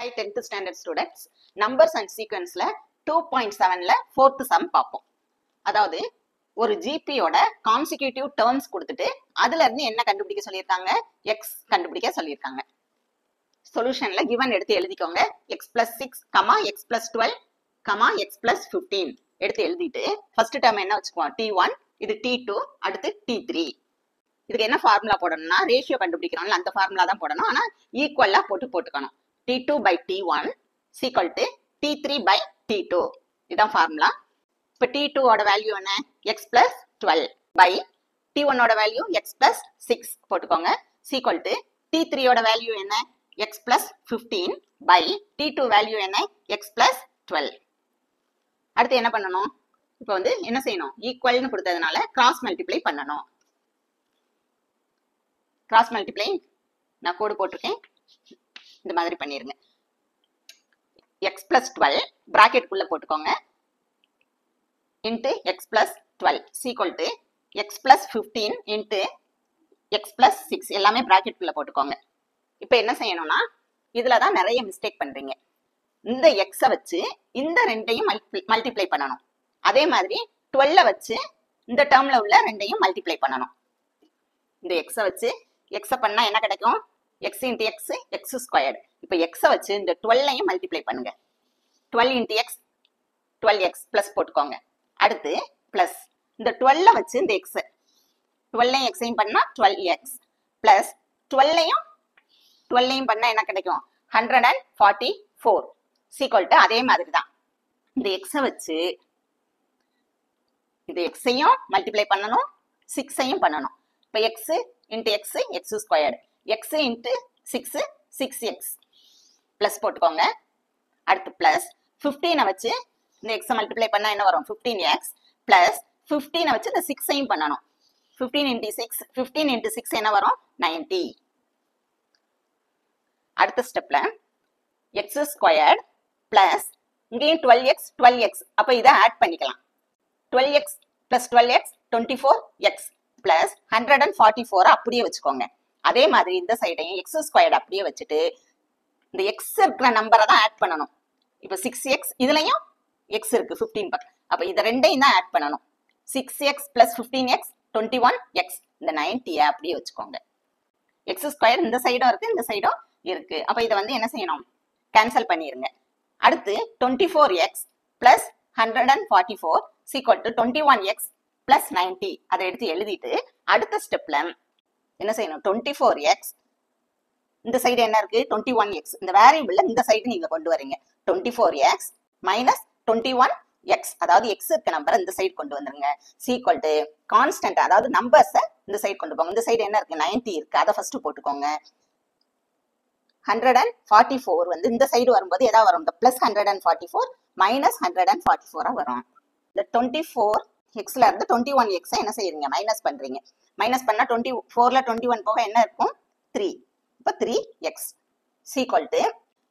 Hi 10th standard students, numbers and sequenceல 2.7ல 4th sum பார்ப்போம். அதாவது ஒரு GP யோட consecutive terms கொடுத்துட்டு அதுல இருந்து என்ன கண்டுபிடிக்க சொல்லியிருக்காங்க? X கண்டுபிடிக்க சொல்லியிருக்காங்க. சொல்யூஷன்ல given எடுத்து எழுதிக்கோங்க. X plus 6, X plus 12, X plus 15 எடுத்து எழுதிட்டு first term என்ன வச்சுக்குவோம்? T1, இது T2, அடுத்து T3. இதுக்கு என்ன ஃபார்முலா போடணும்னா ரேஷியோ கண்டுபிடிக்கிறோம்ல அந்த ஃபார்முலா தான் போடணும். ஆனா ஈக்குவலா போட்டுக்கணும். T2 by T1 is equal to T3 by T2. இதுதான் ஃபார்முலா. இப்போ T2 ஓட வேல்யூ என்ன? X plus 12 by T1 ஓட வேல்யூ X plus 6 போட்டுக்கோங்க. is equal to T3 ஓட வேல்யூ என்ன? X plus 15 by T2 value என்ன? X plus 12. அடுத்து என்ன பண்ணணும்? இப்போ வந்து என்ன செய்யணும்? ஈக்குவல்னு கொடுத்ததுனால கிராஸ் மல்டிப்ளை பண்ணணும். கிராஸ் மல்டிப்ளை நான் கோடு போட்டிருக்கேன். இந்த மாதிரி பண்ணிருங்க. x plus 12 bracket குள்ள போட்டுக்கோங்க into x plus 12 is equal to x plus 15 into x plus 6 எல்லாமே bracket குள்ள போட்டுக்கோங்க. இப்போ என்ன செய்யணும்னா இதுல தான் நிறைய மிஸ்டேக் பண்றீங்க. இந்த x வச்சு இந்த ரெண்டையும் மல்டிப்ளை பண்ணணும். அதே மாதிரி 12 வச்சு இந்த டேர்ம்ல உள்ள ரெண்டையும் மல்டிப்ளை பண்ணணும். இந்த x வச்சு x பண்ணா என்ன கிடைக்கும்? x into x, x squared. இப்போ x வச்சு இந்த 12ஐயும் மல்டிப்ளை பண்ணுங்க. 12 into x, 12x plus போட்டுக்கோங்க. அடுத்து plus இந்த 12 வச்சு இந்த x, 12ஐயும் xஐயும் பண்ணா 12x plus 12ஐயும் பண்ணா என்ன கிடைக்கும்? 144 equal to அதே மாதிரி தான். இந்த x வச்சு இந்த xஐயும் மல்டிப்ளை பண்ணணும், 6ஐயும் பண்ணணும். இப்போ x into x, x squared. x into 6, 6x plus போட்டுக்கோங்க. அடுத்து plus 15 வச்சு இந்த x மல்டிப்ளை பண்ணா என்ன வரும்? 15x plus 15 வச்சு இந்த 6ஐயும் பண்ணணும். 15 into 6, 15 into 6 என்ன வரும்? 90. அடுத்த ஸ்டெப்ல x squared plus இங்கேயும் 12x, 12x. அப்ப இதை ஆட் பண்ணிக்கலாம். 12x plus 12x, 24x plus 144 அப்படியே வச்சுக்கோங்க. அதே மாதிரி இந்த சைடையும் x ஸ்கொயர்ட் அப்படியே வச்சுட்டு இந்த x இருக்கிற நம்பரை தான் ஆட் பண்ணணும். இப்போ 6x இதுலயும் x இருக்கு 15 அப்ப இத ரெண்டையும் தான் ஆட் பண்ணணும். 6x plus 15x 21x இந்த 90 அப்படியே வச்சுக்கோங்க. x ஸ்கொயர் இந்த சைடும் இருக்கு இந்த சைடும் இருக்கு. அப்ப இத வந்து என்ன செய்யணும்? கேன்சல் பண்ணிருங்க. அடுத்து 24x plus 144 is equal to 21x plus 90 அதை எடுத்து எழுதிட்டு அடுத்த ஸ்டெப்ல என்ன செய்யணும்? 24x இந்த சைடு என்ன இருக்கு? 21x இந்த வேரியபிள்ல இந்த சைடு நீங்க கொண்டு வரீங்க. 24x minus 21x அதாவது x இருக்க நம்பரை இந்த சைடு கொண்டு வந்துருங்க. equal to கான்ஸ்டன்ட் அதாவது நம்பர்ஸ் இந்த சைடு கொண்டு போங்க. இந்த சைடு என்ன இருக்கு? 90 இருக்கு. அதை ஃபர்ஸ்ட் போட்டுக்கோங்க. 144 வந்து இந்த சைடு வரும்போது எதா வரும்? பிளஸ் 144 மைனஸ் 144 வரும். இந்த 24 xல இருந்து 21x என்ன செய்யறீங்க? மைனஸ் பண்றீங்க. மைனஸ் பண்ணா 24ல 21 போக என்ன இருக்கும்? 3. இப்ப 3x equal to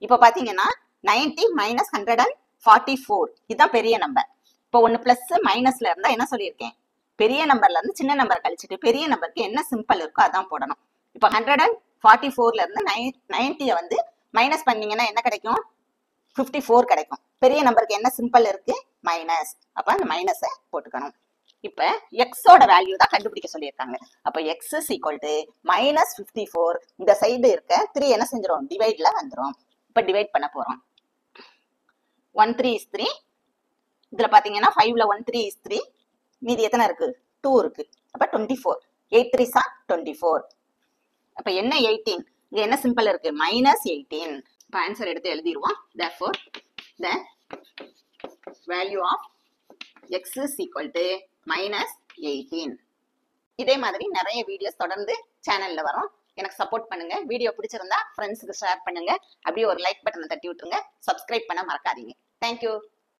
இப்ப பாத்தீங்கன்னா 90 minus 144 இதுதான் பெரிய நம்பர். இப்போ ஒன்னு பிளஸ் மைனஸ்ல இருந்தா என்ன சொல்லியிருக்கேன்? பெரிய நம்பர்ல இருந்து சின்ன நம்பர் கழிச்சுட்டு பெரிய நம்பருக்கு என்ன சிம்பிள் இருக்கோ அதான் போடணும். இப்போ 144ல இருந்து 90 வந்து மைனஸ் பண்ணீங்கன்னா என்ன கிடைக்கும்? 54 கிடைக்கும். பெரிய நம்பருக்கு என்ன சிம்பிள் இருக்கு? மைனஸ். அப்ப அந்த மைனஸை போட்டுக்கணும். இப்ப எக்ஸோட வேல்யூ தான் கண்டுபிடிக்க சொல்லியிருக்காங்க. அப்ப X is equal to minus 54 இந்த சைடு இருக்க 3 என்ன செஞ்சிடும்? டிவைட்ல வந்துடும். இப்ப டிவைட் பண்ண போறோம். 1 3 is 3. இதுல பாத்தீங்கன்னா 5ல 1 3 is 3. மீதி எத்தனை இருக்கு? 2 இருக்கு. அப்ப 24. 8 3 are 24. அப்ப என்ன 18? இங்க என்ன சிம்பிள் இருக்கு? மைனஸ் 18. இப்ப ஆன்சர் எடுத்து எழுதிடுவோம். Therefore, the value of x is equal to minus 18. இதே மாதிரி நிறைய வீடியோஸ் தொடர்ந்து சேனல்ல வரும். எனக்கு சப்போர்ட் பண்ணுங்க. வீடியோ பிடிச்சிருந்தா ஃப்ரெண்ட்ஸுக்கு ஷேர் பண்ணுங்க. அப்படியே ஒரு லைக் பட்டனை தட்டி விட்டுருங்க. சப்ஸ்கிரைப் பண்ண மறக்காதீங்க. தேங்க்யூ.